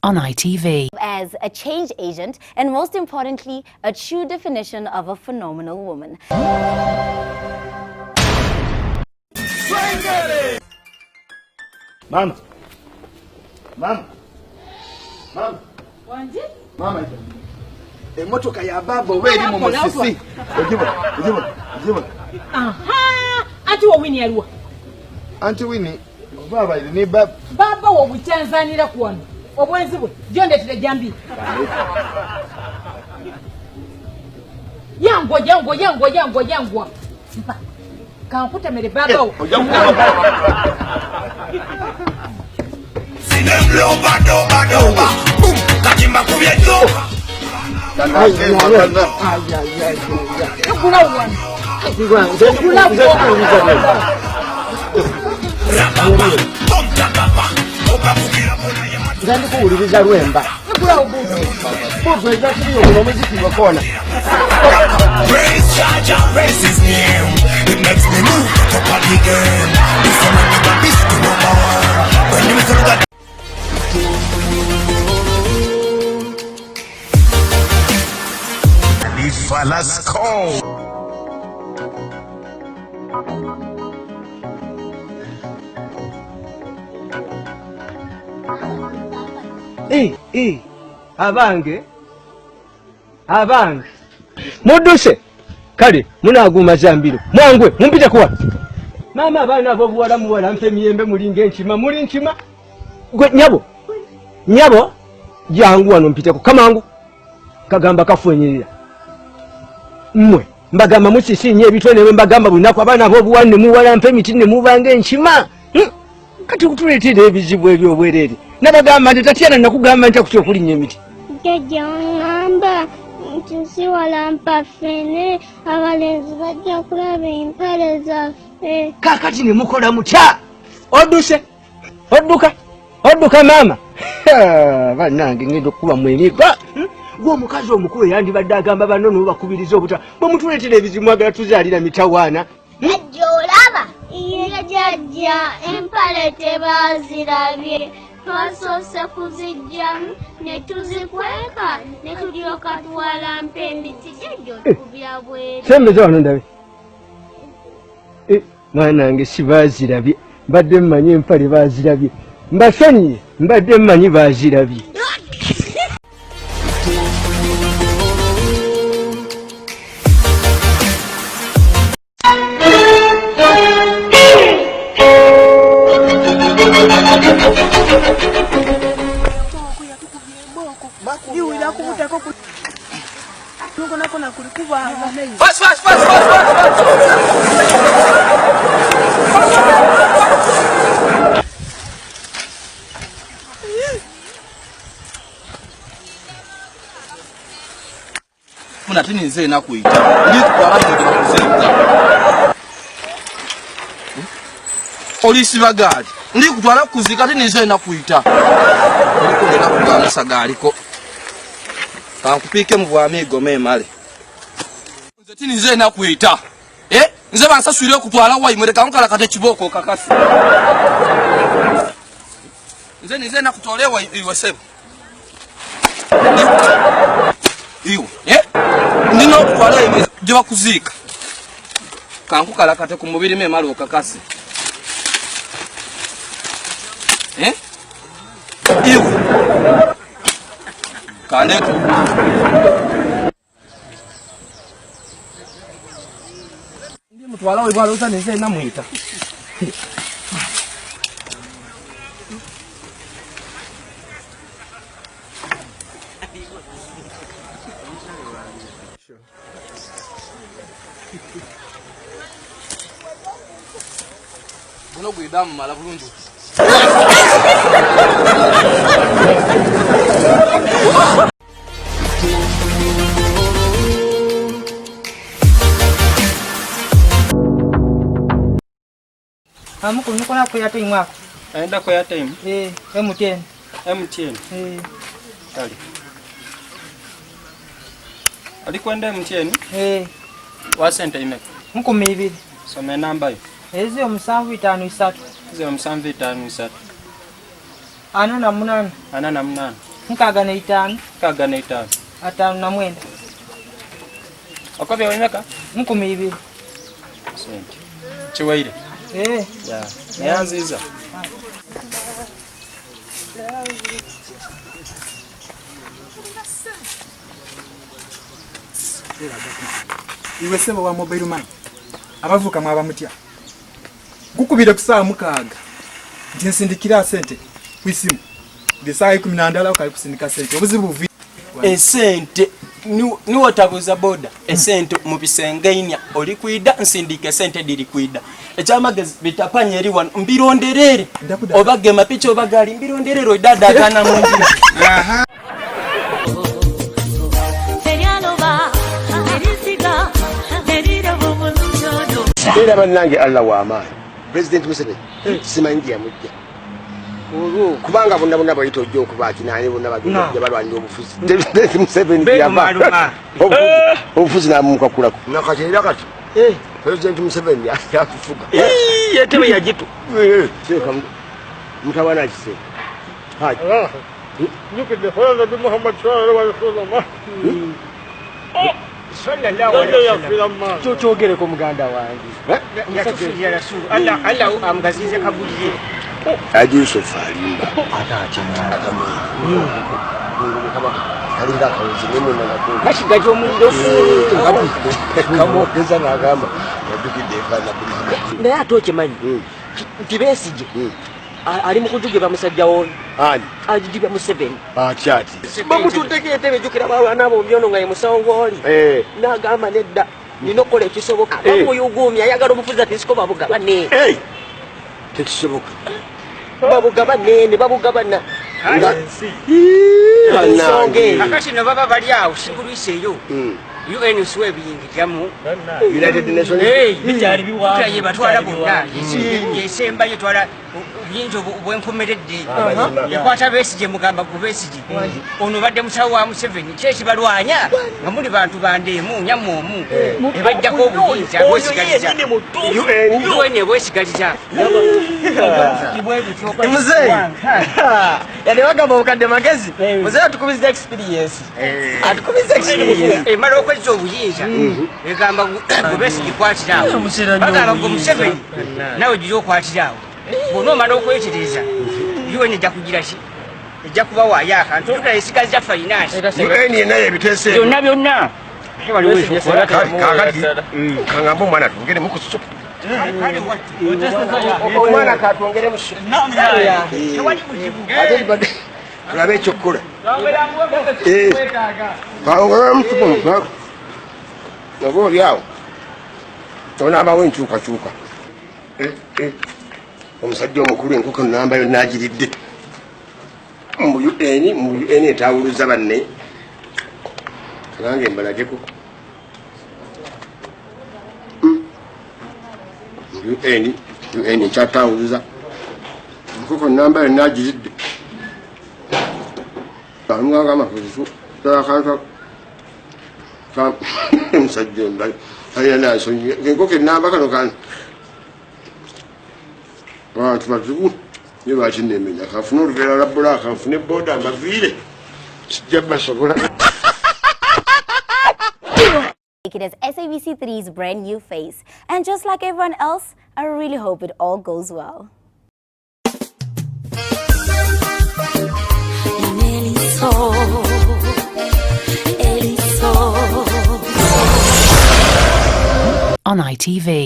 on ITV. As a change agent and most importantly, a true definition of a phenomenal woman. Mama. Mama. Mama. Wanje? Mama. Emotoka ya baba wewe ni musisi. Ujibu. Aha! Anti wo Winnie aliwa. Anti Winnie, baba ni baba. Baba wo buchanzanira kuwano. Obwenzi bwe jonde tule jambi. Yangwa. Mpa. Kankuta mere baba wo. Doba. Boom. Kachimba kubyeto. Zandi kuwuliriza lwemba. Raise his name. It makes me move to party again. This one I give a beast to number one. When you look at let's go. Abange muduse kale munaguma zambiro mwangwe mumpita kuwa mama abana abo buwala muwala mpe miyembe mulinge nchima muli nchima gwe nyabo jangu wano mpiteko kamangu kagamba kafwenyerera mmwe mbagamba musisinye ebitone mbagamba bunako abana abo buwanne muwala mpe mitine mubange nchima kati kutuletera ebizibu ebyo obwerere nabagamba nti tatyana nakugamba nti akutya okulinnya emiti ngamba nti walampa fene abalenzi bajja kulaba empale zaffe kakati ne mukola mutya odduka mama bannange ngenda okukuba mweniga gw'omukazi omukulu yandibadde agamba banno nobakubiriza obuta bwe mutuleetera ebizibu agala tuzaalira mitawaana ajja olaba ye jajja empale tebazirabye twasoose kuzijjamu ne tuzikweka ne tulyoka tuwalampa emiti jajja otukubya bwere sembeza wano ndabe mwanange sibazirabye mbadde mmanyi empale bazirabye mbasonyiye mbadde mmanyi bazirabye Muna tini nze na kuita. Ndi kwa hapo kuzenga. Polisi bagadi. Ndi kutwala kuzika tini nze na kuita. Ndiko ndina kugana sagaliko. Kankupike mu bwamigo male. Nze tini nze na kuita. Nze bansasulire kutwala wayi mwereka nkala kate kiboko kakasi. Nze na kutolewa iwe sebo. Iwe, ndino kutwala iwe gye bakuzika. Kankukala kate ku mubiri male okakasi. Iwe. Kandeto. Ndi mutwala we bwalo utaneze na muita. Buno gwidamu mala bulundu. Amuko nuko na ko yata imwako. Aenda ko yata im? MTN. Kali. Alikwenda MTN? Wa sente ime. Muko mibiri. Some namba yo. Ezio musanvu 5 3. Ezio musanvu 5 3. Ana na munana. Ana na munana. 605 605 59 okobya wemeka 200 sente chiwaire ya yanziza iwe sebo wa mobile money abavuka mwaba mutya gukubire kusaawa 6 nti nsindikira sente kwisimu ndisayi 10 okayi kusindika sente obuzibu buvi esente niwo tabuza boda esente mu bisengenya oli kwida nsindike sente diri kwida ekyamagezi bitapanye eri wano mbironderere obage mapicha obagali mbironderere odada kana mungi aha era bannange Allah wa amaani President Museveni simanyi yamujja kubanga bonna bayita ojja okuba kinani bonna bagenda balwanira obufuzi President Museveni yava obufuzi namumukakulako nakatera kati President Museveni yafufuga yetebe yajitu mutawana akise haji nyukide hola bi Muhammad sallallahu alaihi wasallam Chogere ko muganda wange yatufiya rasul Allah amgazize kabulije Haji Yusuf alimba atachana kama kalinda kauzi nemo na ko kashigaje mundo kamo keza na gamba yadukide fana kumanga nda atoche mani tibesije ali mukujuje bamusajja woni ajidibya Museveni chati bamutudekete bejukira bawa nabo byono ngaye musawongoli nagamba nedda ninokola ekisoboka bamuyugumya yagala omufuzi ati siko babugabane tekisoboka babugabane babugabana songe akashino baba bali awo sigulwiseyo UN uswe biyingiramu United Nations bijali biwa kutaye batwala bonna yesemba yetwala yinjo bwenkomeredde yakwata besije mugamba kubesije ono badde musawo wa Museveni chechi balwanya ngamuli bantu bandemu nyamomu ebajja ko buyinza bwesigaliza UN bwesigaliza muzee yale wagamba ukande magezi muzee atukubiza experience atukubiza experience mara okwezo obuyinza egamba kubesije kwatirawo bagamba ngo Museveni nawe jijo kwatirawo bono mara okwetereza yuwe ne jakugira shi ejja kuba wayaka ntuka esigaza finance UN naye bitese byonna kakati kangambo mwana tungere mukusu omwana katongere musu tulabe ekyokukola kaongera musuku oba oli awo onaabawo enkyukakyuka omusajja omukulu enkoko namba yonna agiridde mu UN etawuluza banne nange mbalageko UN ekyatawuluza enkoko namba yonna agiridde amwanga amafuzisu akantu omusajja ayanaasonyiye enkoko enamba kano kantu abantu bazibu ne bakinemenya kafuna olugero lwa bbula kafune boda mbaviire kijja basobola It is SABC3's brand new face, and just like everyone else, I really hope it all goes well. On ITV.